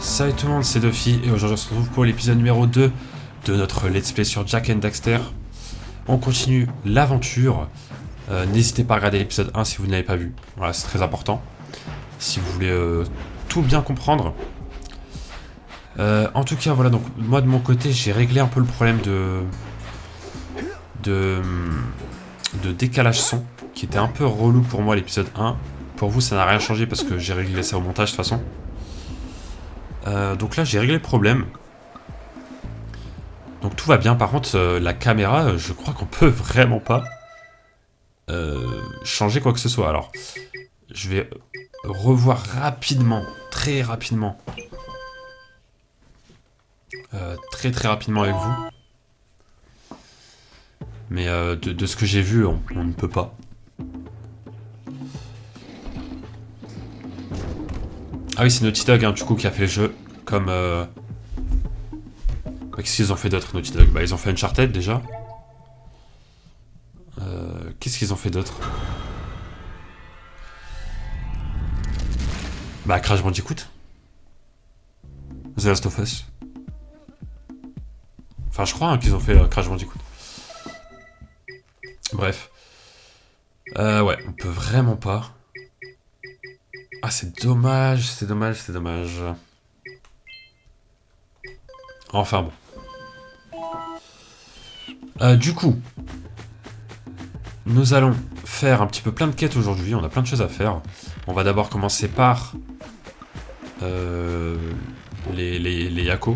Salut tout le monde, c'est Duffy et aujourd'hui on se retrouve pour l'épisode numéro 2 de notre let's play sur Jak and Daxter. On continue l'aventure. N'hésitez pas à regarder l'épisode 1 si vous ne l'avez pas vu. Voilà, c'est très important. Si vous voulez tout bien comprendre. En tout cas, voilà, donc moi de mon côté, j'ai réglé un peu le problème de décalage son qui était un peu relou pour moi l'épisode 1. Pour vous, ça n'a rien changé parce que j'ai réglé ça au montage de toute façon. Donc là j'ai réglé le problème. Donc tout va bien. Par contre la caméra, je crois qu'on peut vraiment pas changer quoi que ce soit. Alors je vais revoir rapidement, très rapidement, très rapidement avec vous. Mais de ce que j'ai vu, on ne peut pas. Ah oui, c'est Naughty Dog du coup qui a fait le jeu. Comme qu'est-ce qu'ils ont fait d'autre, Naughty Dog? Bah ils ont fait Uncharted déjà. Qu'est-ce qu'ils ont fait d'autre? Bah Crash Bandicoot, The Last of Us. Enfin je crois qu'ils ont fait Crash Bandicoot. Bref. Ouais, on peut vraiment pas. Ah c'est dommage, c'est dommage, c'est dommage. Enfin bon. Du coup, nous allons faire un petit peu plein de quêtes aujourd'hui. On a plein de choses à faire. On va d'abord commencer par les Yako.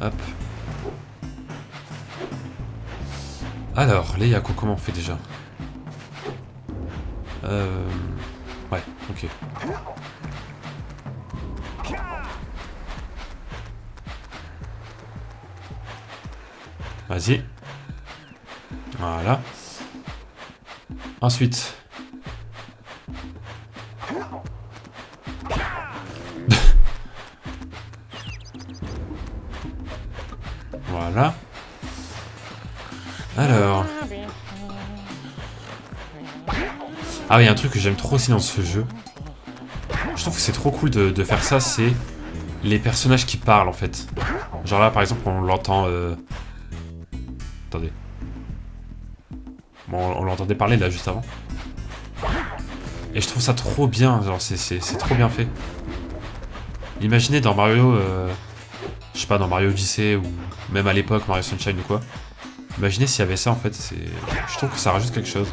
Hop. Alors, les Yako, comment on fait déjà? Ouais, ok. Vas-y. Voilà. Ensuite. Voilà. Alors. Ah oui, un truc que j'aime trop aussi dans ce jeu. Je trouve que c'est trop cool de faire ça, c'est les personnages qui parlent en fait. Genre là par exemple on l'entend... Attendez. Bon, on l'entendait parler là juste avant. Et je trouve ça trop bien, genre c'est trop bien fait. Imaginez dans Mario... je sais pas, dans Mario Odyssey ou même à l'époque Mario Sunshine ou quoi. Imaginez s'il y avait ça en fait, je trouve que ça rajoute quelque chose.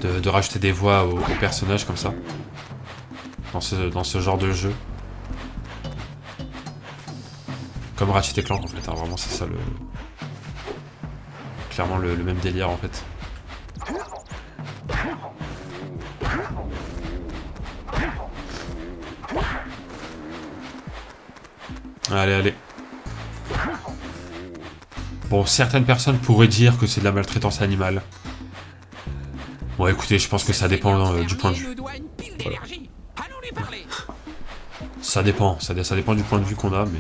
De rajouter des voix aux personnages comme ça. Dans ce genre de jeu. Comme Ratchet & Clank en fait, hein, vraiment c'est ça le... Clairement le même délire en fait. Allez, allez. Bon, certaines personnes pourraient dire que c'est de la maltraitance animale. Bon, écoutez, je pense que ça dépend du point de vue. Voilà. Ça dépend du point de vue qu'on a, mais...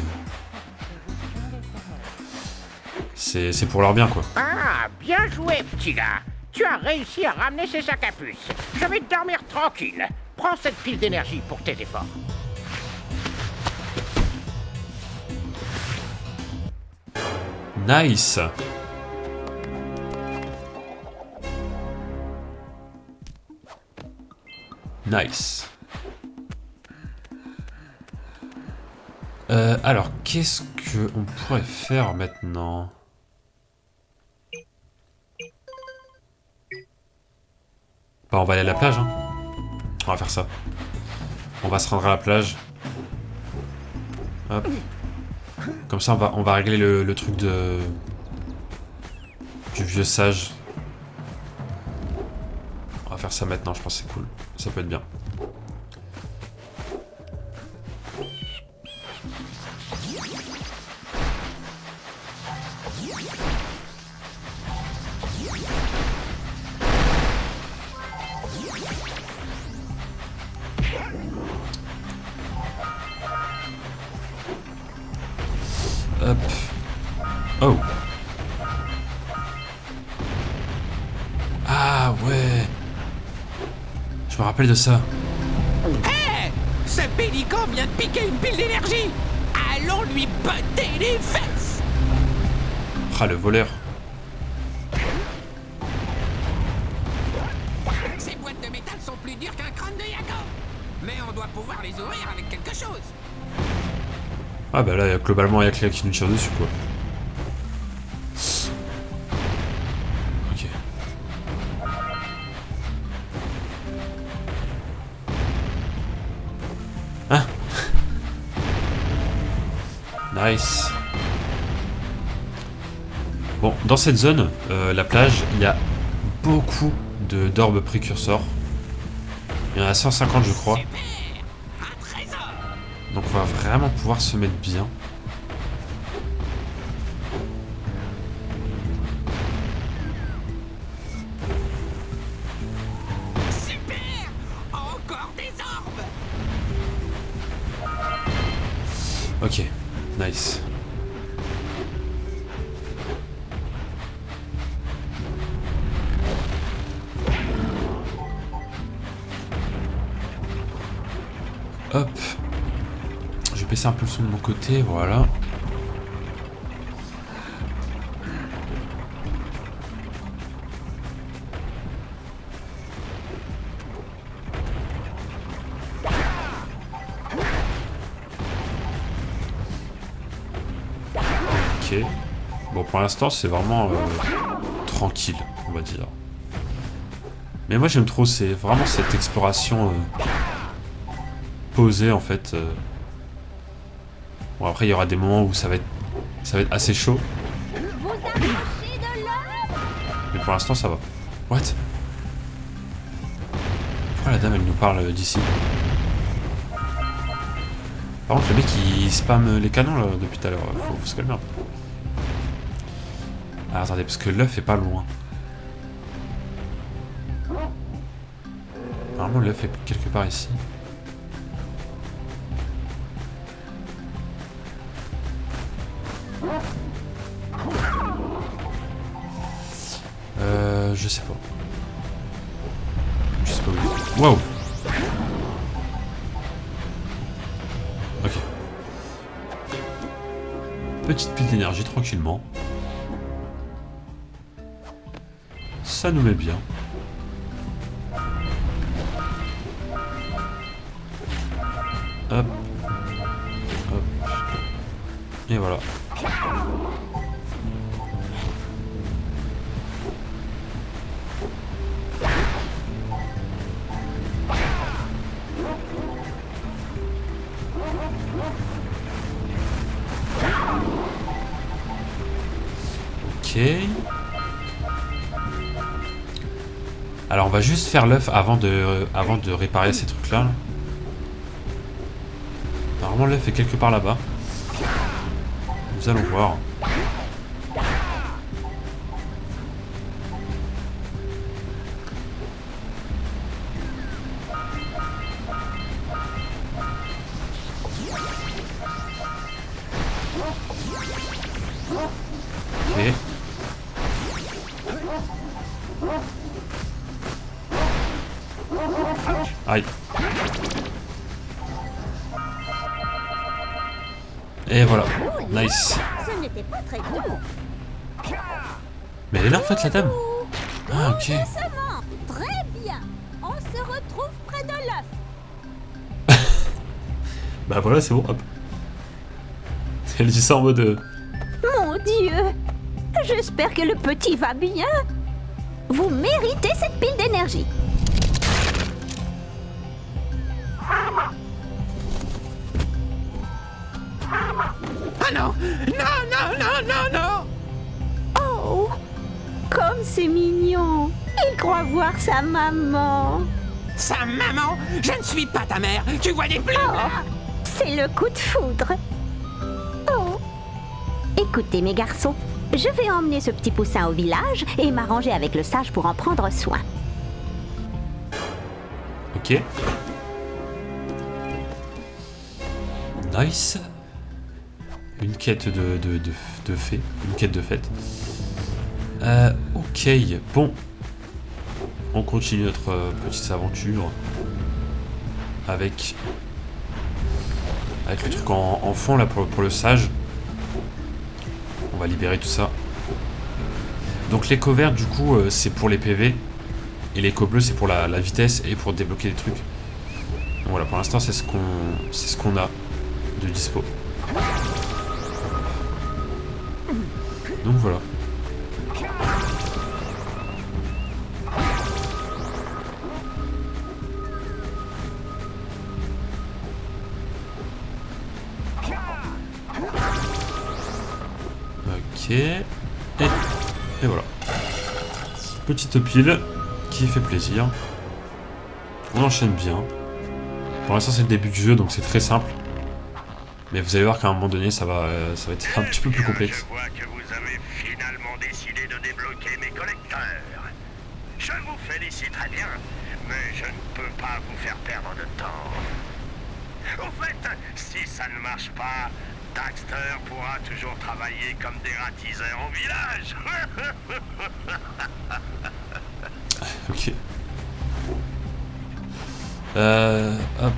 C'est pour leur bien, quoi. Ah, bien joué, petit gars. Tu as réussi à ramener ces sacs à puces. Je vais dormir tranquille. Prends cette pile d'énergie pour tes efforts. Nice. Nice. Alors, qu'est-ce qu'on pourrait faire maintenant? Bah, on va aller à la plage, hein. On va faire ça. On va se rendre à la plage. Hop. Comme ça, on va régler le truc du vieux sage. On va faire ça maintenant, je pense que c'est cool. Ça peut être bien. Hop. Oh. Ah ouais. Je me rappelle de ça. Hé! Ce pélican vient de piquer une pile d'énergie! Allons lui botter les fesses! Ah, le voleur. Ces boîtes de métal sont plus dures qu'un crâne de Yakov! Mais on doit pouvoir les ouvrir avec quelque chose! Ah bah là, globalement, il y a quelqu'un qui nous tire dessus, quoi. Ok. Hein? Nice. Bon, dans cette zone, la plage, il y a beaucoup d'orbes précurseurs. Il y en a 150, je crois. Super! Un trésor! Donc on va vraiment pouvoir se mettre bien. Super! Encore des orbes! Ok, nice. Hop. Je vais baisser un peu le son de mon côté, voilà. Ok. Bon, pour l'instant, c'est vraiment tranquille, on va dire. Mais moi, j'aime trop, c'est vraiment cette exploration posée, en fait. Bon, après, il y aura des moments où ça va être assez chaud. Vous approchez de l'œuf. Mais pour l'instant, ça va. What? Pourquoi la dame, elle nous parle d'ici? Par contre, le mec, il spamme les canons, là, depuis tout à l'heure. Faut se calmer un peu. Ah, attendez, parce que l'œuf est pas loin. Normalement, l'œuf est quelque part ici. Je sais pas. Je sais pas où. Wow! Ok. Petite pile d'énergie tranquillement. Ça nous met bien. Hop. Hop. Et voilà. Ok. Alors on va juste faire l'œuf avant de réparer ces trucs là. Normalement l'œuf est quelque part là-bas. Nous allons voir. Ok. Aïe. Et voilà. Nice. Ce n'était pas très dur. Mais elle est là en fait la dame. Ah ok. Doucement. Très bien. On se retrouve près de l'œuf. Bah voilà c'est bon hop. Elle dit ça en mode... Mon Dieu. J'espère que le petit va bien. Vous méritez cette pile d'énergie. Ah non! Non, non, non, non, non! Oh, comme c'est mignon. Il croit voir sa maman. Sa maman! Je ne suis pas ta mère! Tu vois des plumes là! C'est le coup de foudre. Oh. Écoutez mes garçons, je vais emmener ce petit poussin au village et m'arranger avec le sage pour en prendre soin. Ok. Nice. Une quête de fée. Une quête de fête. Ok, bon. On continue notre petite aventure. Avec le truc en fond là pour le sage. On va libérer tout ça. Donc l'écho vert du coup c'est pour les PV. Et l'écho bleu c'est pour la vitesse et pour débloquer des trucs. Donc voilà, pour l'instant c'est ce qu'on a de dispo. Donc voilà. Ok. Et voilà. Petite pile qui fait plaisir. On enchaîne bien. Pour l'instant c'est le début du jeu donc c'est très simple. Mais vous allez voir qu'à un moment donné ça va être un petit peu plus complexe. Je vois que vous avez finalement décidé de débloquer mes collecteurs. Je vous félicite très bien, mais je ne peux pas vous faire perdre de temps. Au fait, si ça ne marche pas, Daxter pourra toujours travailler comme dératiseur au village. Ok. Hop.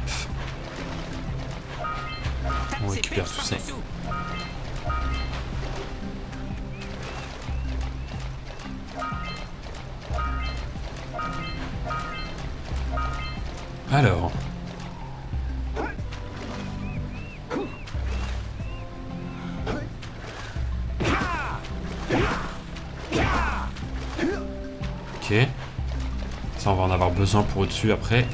On récupère tout ça. Alors. Ok. Ça, on va en avoir besoin pour au-dessus après.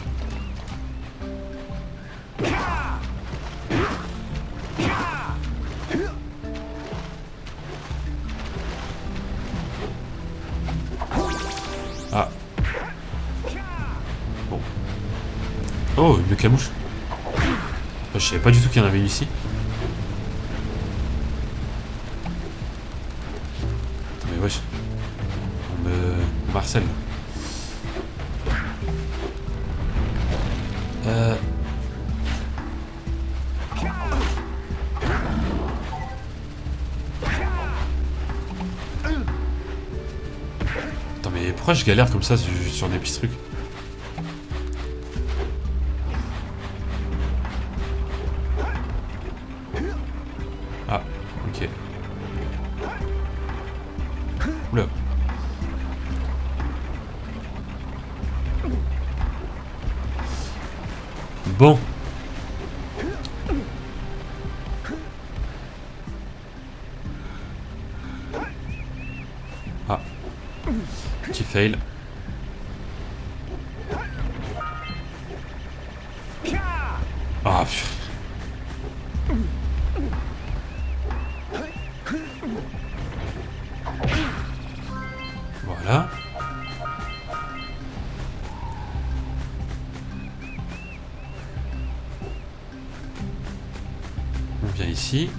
Ah. Bon. Oh, une camouche. Je savais pas du tout qu'il y en avait une ici. Attends, mais wesh. On harcèle. Attends, mais pourquoi je galère comme ça sur des petits trucs? Ah, ok. Oula. Bon. Ah. Petit fail. Ah, pff. Voilà. On vient ici.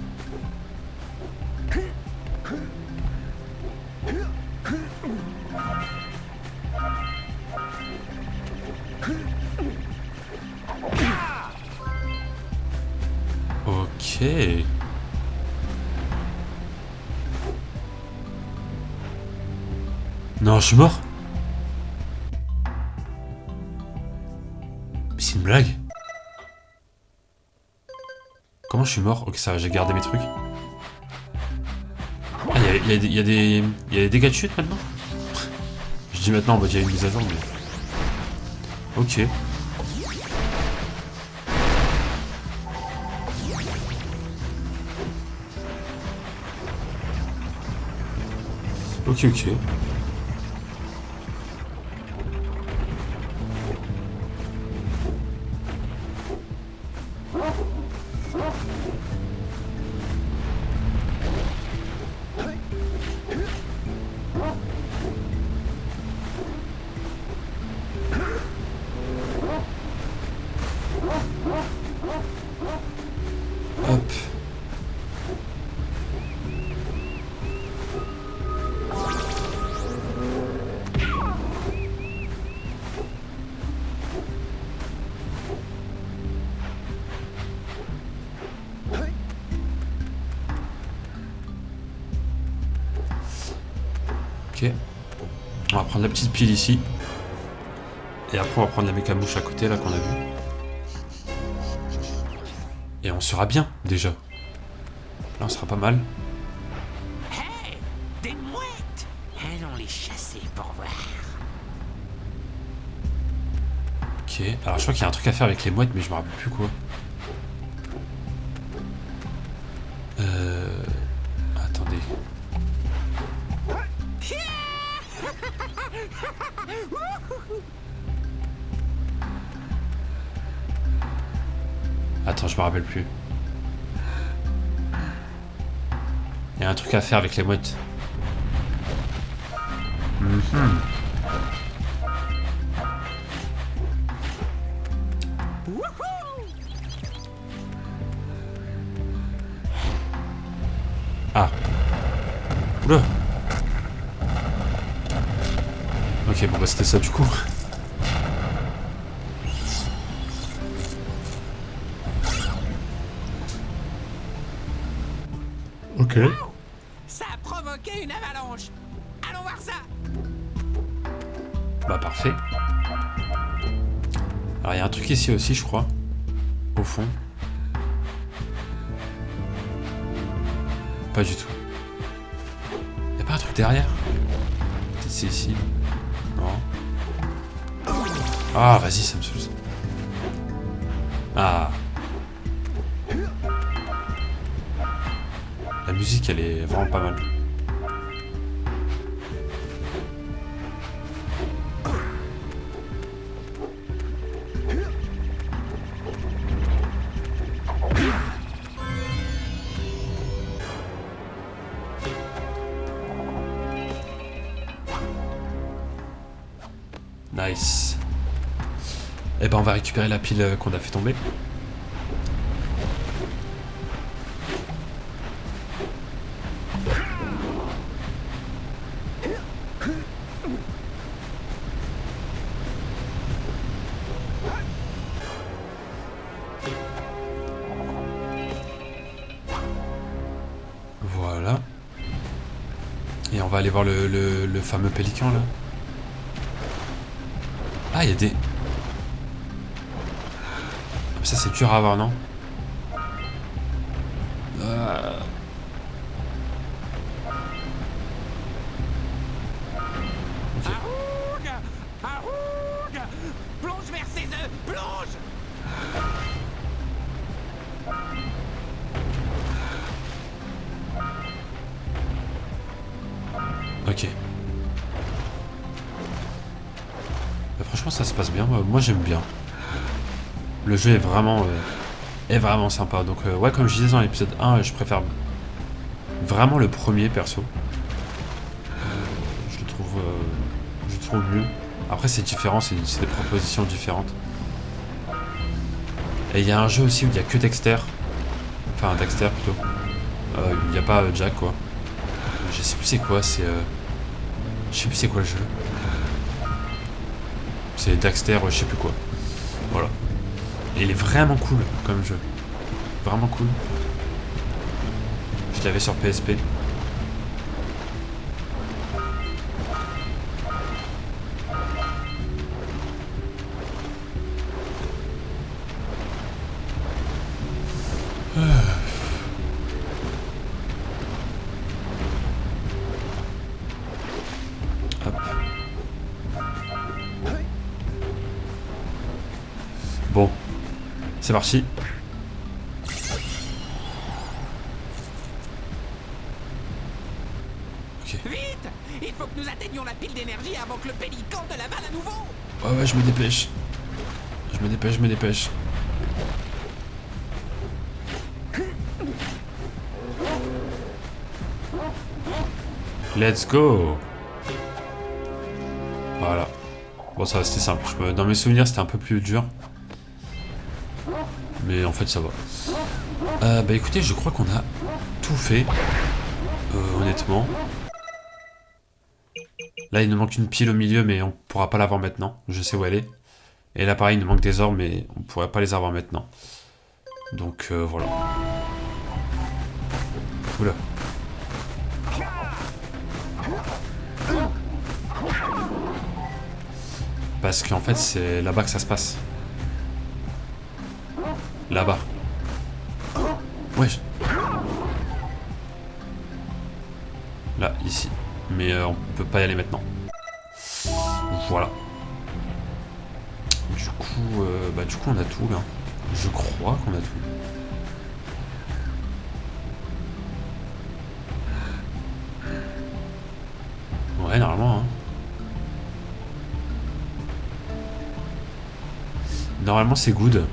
Ok. Non, je suis mort. Mais c'est une blague. Comment je suis mort? Ok, ça va, j'ai gardé mes trucs. Ah, il y a des dégâts de chute maintenant? Je dis maintenant, on va dire une mise à jour, mais... Ok. Ok, ok. Hop. Ok. On va prendre la petite pile ici. Et après on va prendre la mécamouche à côté là qu'on a vu. Et on sera bien déjà. Là on sera pas mal. Hey, des mouettes! Allons les chasser pour voir. Ok. Alors je crois qu'il y a un truc à faire avec les mouettes mais je me rappelle plus quoi. Attendez. Attends, je me rappelle plus. Il y a un truc à faire avec les mouettes. Mhm. Ah. Oula. Ok, bon bah c'était ça du coup. Ok. Ça a provoqué une avalanche. Allons voir ça. Bah parfait. Alors il y a un truc ici aussi je crois. Au fond. Pas du tout. Y'a pas un truc derrière? Peut-être c'est ici. Non. Ah vas-y ça me saoule. Ah. La musique elle est vraiment pas mal. Nice. Et ben on va récupérer la pile qu'on a fait tomber. Voilà. Et on va aller voir le fameux pélican là. Ah, il y a des... Ça, c'est dur à avoir, non? Ok. Arouga! Arouga! Plonge vers ses œufs! Plonge! Ok. Bah, franchement, ça se passe bien. Moi, j'aime bien. Le jeu est vraiment sympa. Donc, ouais, comme je disais dans l'épisode 1, je préfère vraiment le premier perso. Je le trouve mieux. Après, c'est différent, c'est des propositions différentes. Et il y a un jeu aussi où il n'y a que Dexter. Enfin, Dexter plutôt. Il n'y a pas Jack, quoi. Je sais plus c'est quoi, je sais plus c'est quoi le jeu. C'est Dexter, je sais plus quoi. Voilà. Et il est vraiment cool comme jeu. Vraiment cool. Je l'avais sur PSP. Hop. Bon. C'est parti. Ok. Vite! Il faut que nous atteignions la pile d'énergie avant que le pélican te l'avale à nouveau! Ouais, je me dépêche. Je me dépêche. Let's go. Voilà. Bon, ça c'était simple. Dans mes souvenirs, c'était un peu plus dur. Mais en fait, ça va. Bah écoutez, je crois qu'on a tout fait. Honnêtement. Là, il nous manque une pile au milieu, mais on pourra pas l'avoir maintenant. Je sais où elle est. Et là, pareil, il nous manque des orbes, mais on pourrait pas les avoir maintenant. Donc, voilà. Oula. Parce qu'en fait, c'est là-bas que ça se passe. Là-bas. Wesh. Là, ici. Mais on peut pas y aller maintenant. Voilà. Du coup, on a tout là. Je crois qu'on a tout. Ouais, normalement. Hein. Normalement, c'est good.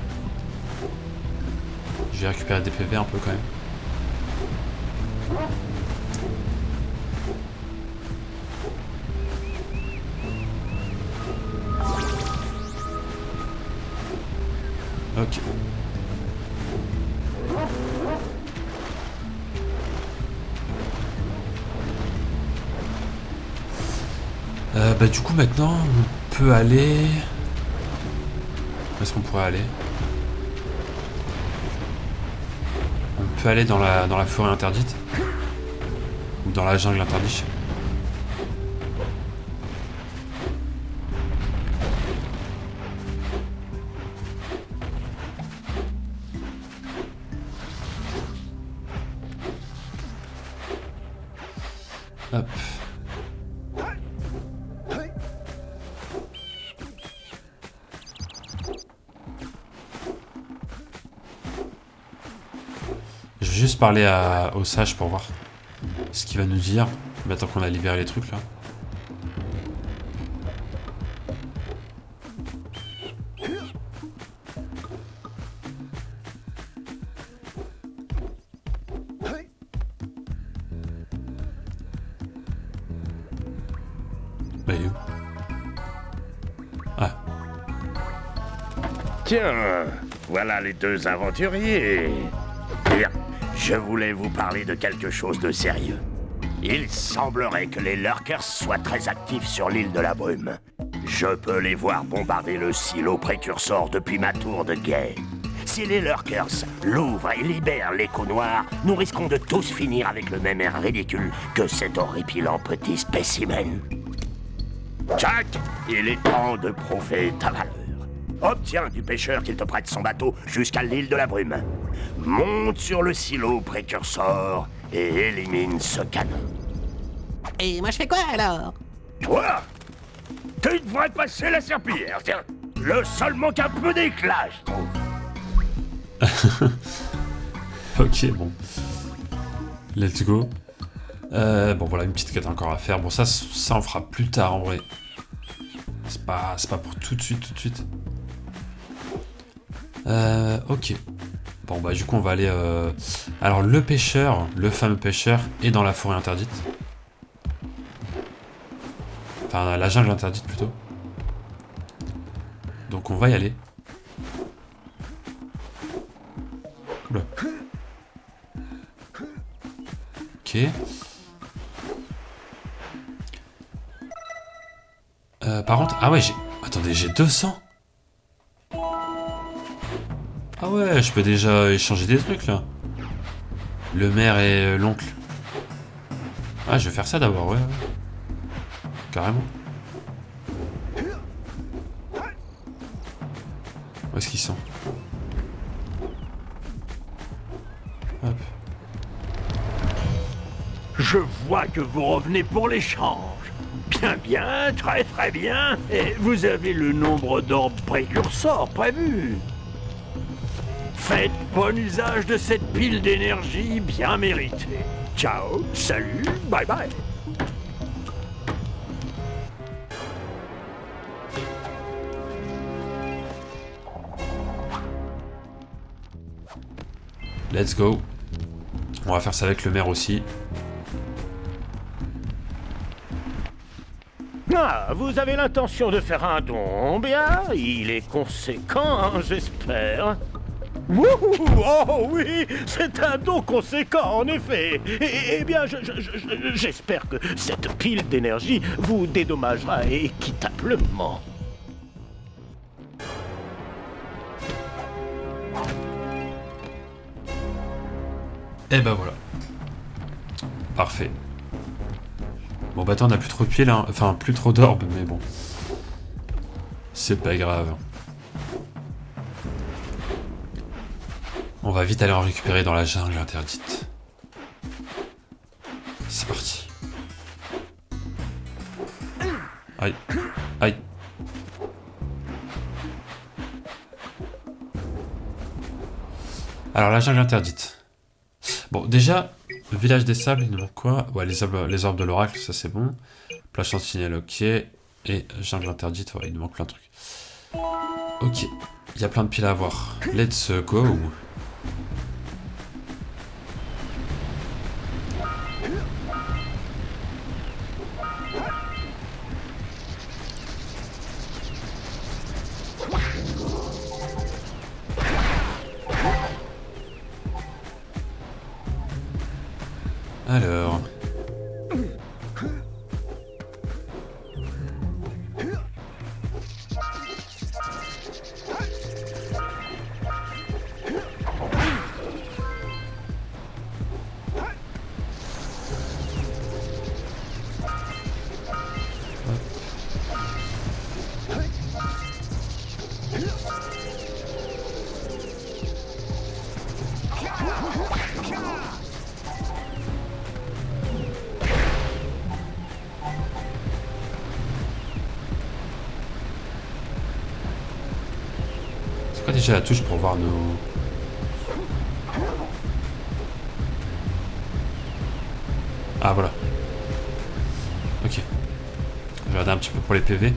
Je vais récupérer des PV un peu quand même. Ok. Du coup maintenant on peut aller... Où est-ce qu'on pourrait aller? On peut aller dans la forêt interdite. Ou dans la jungle interdite. Hop. Je vais juste parler au sage pour voir ce qu'il va nous dire. Maintenant qu'on a libéré les trucs là. Bah, il est où? Ah. Tiens, voilà les deux aventuriers. Bien, je voulais vous parler de quelque chose de sérieux. Il semblerait que les Lurkers soient très actifs sur l'île de la Brume. Je peux les voir bombarder le silo précurseur depuis ma tour de guet. Si les Lurkers l'ouvrent et libèrent l'écho noir, nous risquons de tous finir avec le même air ridicule que cet horripilant petit spécimen. Jack, il est temps de prouver ta valeur. Obtiens du pêcheur qu'il te prête son bateau jusqu'à l'île de la Brume. Monte sur le silo précurseur et élimine ce canon. Et moi je fais quoi alors? Toi, tu devrais passer la serpillière, tiens. Le sol manque un peu d'éclat, je trouve. Ok, bon. Let's go. Bon, voilà, une petite quête encore à faire. Bon, ça on fera plus tard, en vrai. C'est pas pour tout de suite. Ok. Bon, bah, du coup, on va aller... Alors, le pêcheur, le fameux pêcheur, est dans la forêt interdite. Enfin, la jungle interdite, plutôt. Donc, on va y aller. Oula. Ok. Par contre... Ah ouais, attendez, j'ai 200. Ah ouais, je peux déjà échanger des trucs, là. Le maire et l'oncle. Ah, je vais faire ça d'abord, ouais. Carrément. Où est-ce qu'ils sont? Hop. Je vois que vous revenez pour l'échange. Bien, très bien. Et vous avez le nombre d'orbes précurseurs prévu. Faites bon usage de cette pile d'énergie bien méritée. Ciao, salut, bye bye. Let's go. On va faire ça avec le maire aussi. Ah, vous avez l'intention de faire un don, bien, il est conséquent, hein, j'espère. Wouhou, oh oui, c'est un don conséquent, en effet. Eh bien, j'espère que cette pile d'énergie vous dédommagera équitablement. Et ben voilà. Parfait. Bon bah attends, on a plus trop de pieds là, enfin plus trop d'orbes, mais bon. C'est pas grave. On va vite aller en récupérer dans la jungle interdite. C'est parti. Aïe. Aïe. Alors la jungle interdite. Bon déjà, le village des sables, il nous manque quoi? Ouais, les orbes de l'oracle, ça c'est bon. Plage sentinelle, ok. Et jungle interdite, ouais, il nous manque plein de trucs. Ok, il y a plein de piles à avoir. Let's go. Alors... C'est quoi déjà la touche pour voir nos... Ah voilà. Ok. Je vais regarder un petit peu pour les PV.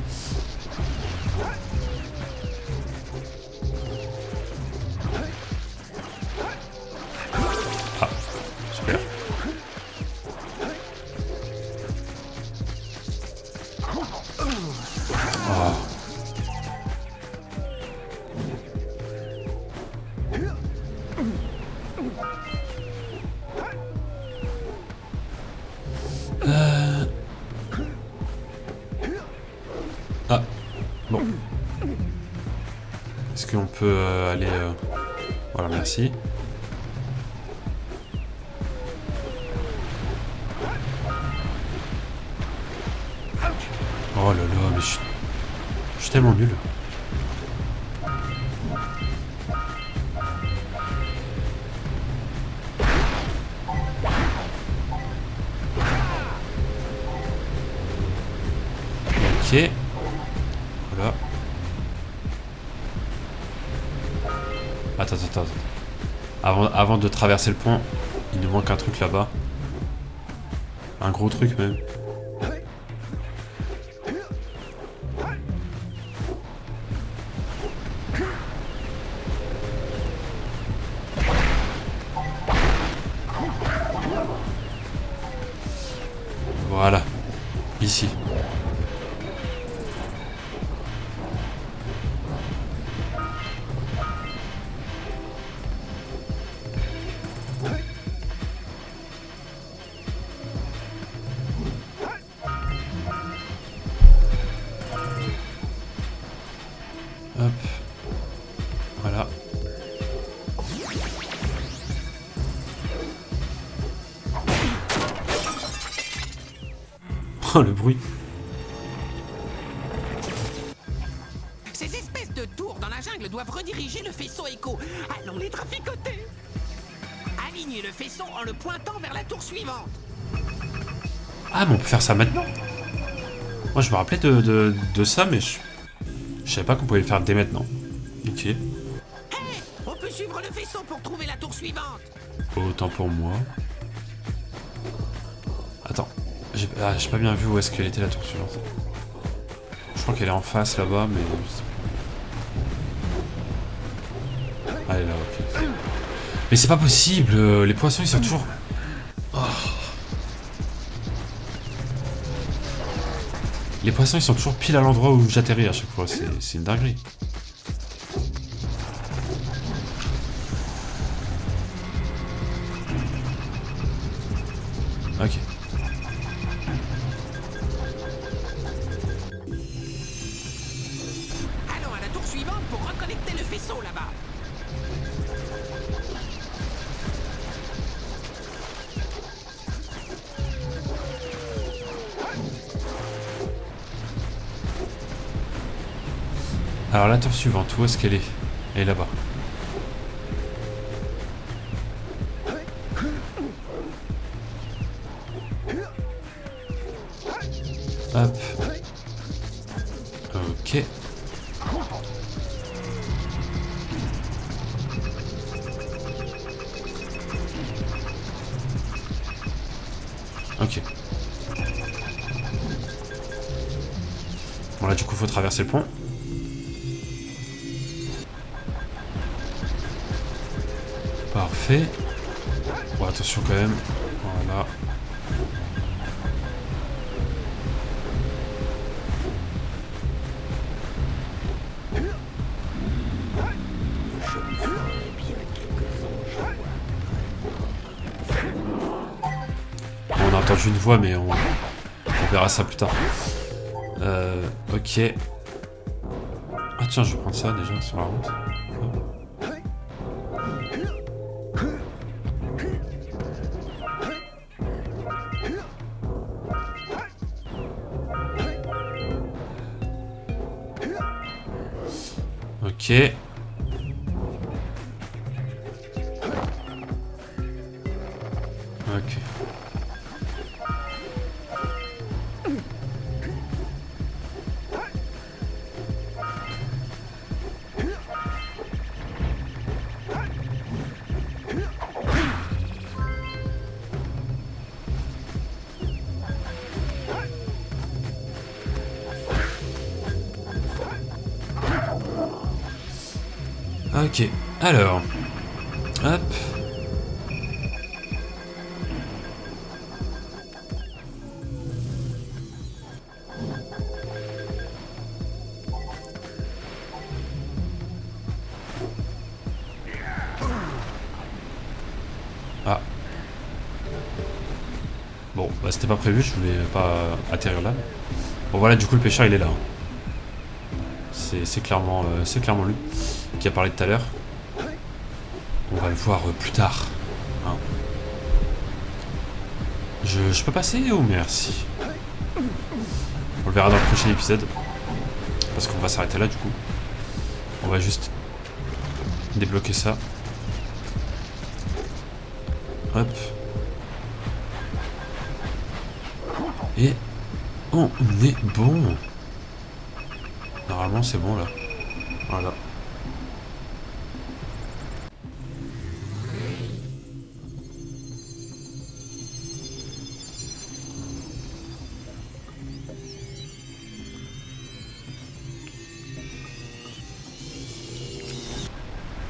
Ah, super. Oh. Ah, bon. Est-ce qu'on peut aller... Voilà, merci. Oh là là, mais je suis tellement nul. Ok. Voilà. Attends. Avant de traverser le pont, il nous manque un truc là-bas. Un gros truc même. Voilà. Ici. Hop. Voilà. Oh le bruit. Ces espèces de tours dans la jungle doivent rediriger le faisceau écho. Allons les traficoter. Alignez le faisceau en le pointant vers la tour suivante. Ah mais on peut faire ça maintenant. Moi je me rappelais de ça mais je savais pas qu'on pouvait le faire dès maintenant. Ok. Hey, on peut suivre le faisceau pour trouver la tour suivante. Autant pour moi. Attends. J'ai pas bien vu où est-ce qu'elle était la tour suivante. Je crois qu'elle est en face là-bas mais... Ah, elle est là, ok. Mais c'est pas possible. Les poissons ils sont toujours... Oh. Les poissons ils sont toujours pile à l'endroit où j'atterris à chaque fois. C'est une dinguerie. Ok. Allons à la tour suivante pour reconnecter le faisceau là-bas. Alors la tour suivante, où est-ce qu'elle est? Elle est là-bas. Hop. Ok. Ok. Bon là du coup faut traverser le pont. Parfait. Bon attention quand même. Voilà. On a entendu une voix mais on verra ça plus tard. Ok. Ah tiens, je vais prendre ça déjà sur la route. Ok. Ok. Ok, alors, hop. Ah. Bon, bah c'était pas prévu, je voulais pas atterrir là. Bon voilà, du coup le pêcheur il est là. C'est clairement lui qui a parlé tout à l'heure. On va le voir plus tard. Hein. Je peux passer? Oh merci. On le verra dans le prochain épisode. Parce qu'on va s'arrêter là du coup. On va juste débloquer ça. Hop. Et on est bon. Normalement c'est bon là. Voilà.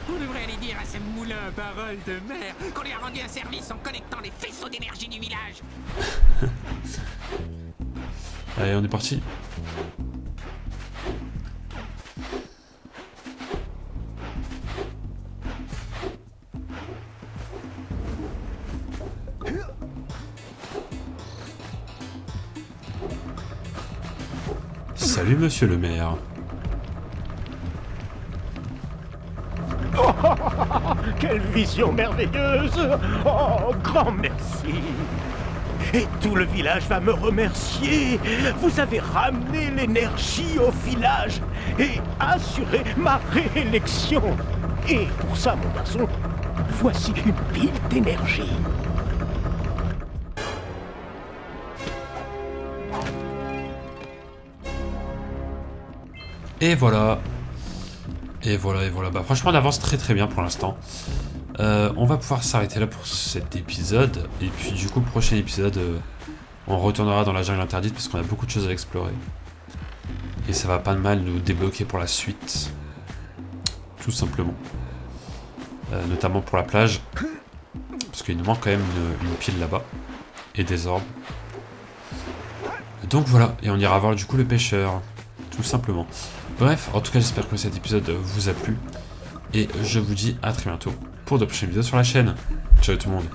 On devrait aller dire à ces moulins paroles de mer qu'on lui a rendu un service en connectant les faisceaux d'énergie du village. Allez, on est parti. Salut monsieur le maire. Oh, quelle vision merveilleuse! Oh, grand merci! Et tout le village va me remercier! Vous avez ramené l'énergie au village et assuré ma réélection! Et pour ça, mon garçon, voici une pile d'énergie! Et voilà. Et voilà, et voilà. Bah franchement on avance très très bien pour l'instant. On va pouvoir s'arrêter là pour cet épisode. Et puis du coup, prochain épisode, on retournera dans la jungle interdite parce qu'on a beaucoup de choses à explorer. Et ça va pas mal nous débloquer pour la suite. Tout simplement. Notamment pour la plage. Parce qu'il nous manque quand même une pile là-bas. Et des orbes. Donc voilà, et on ira voir du coup le pêcheur. Tout simplement. Bref, en tout cas j'espère que cet épisode vous a plu. Et je vous dis à très bientôt pour de prochaines vidéos sur la chaîne. Ciao tout le monde.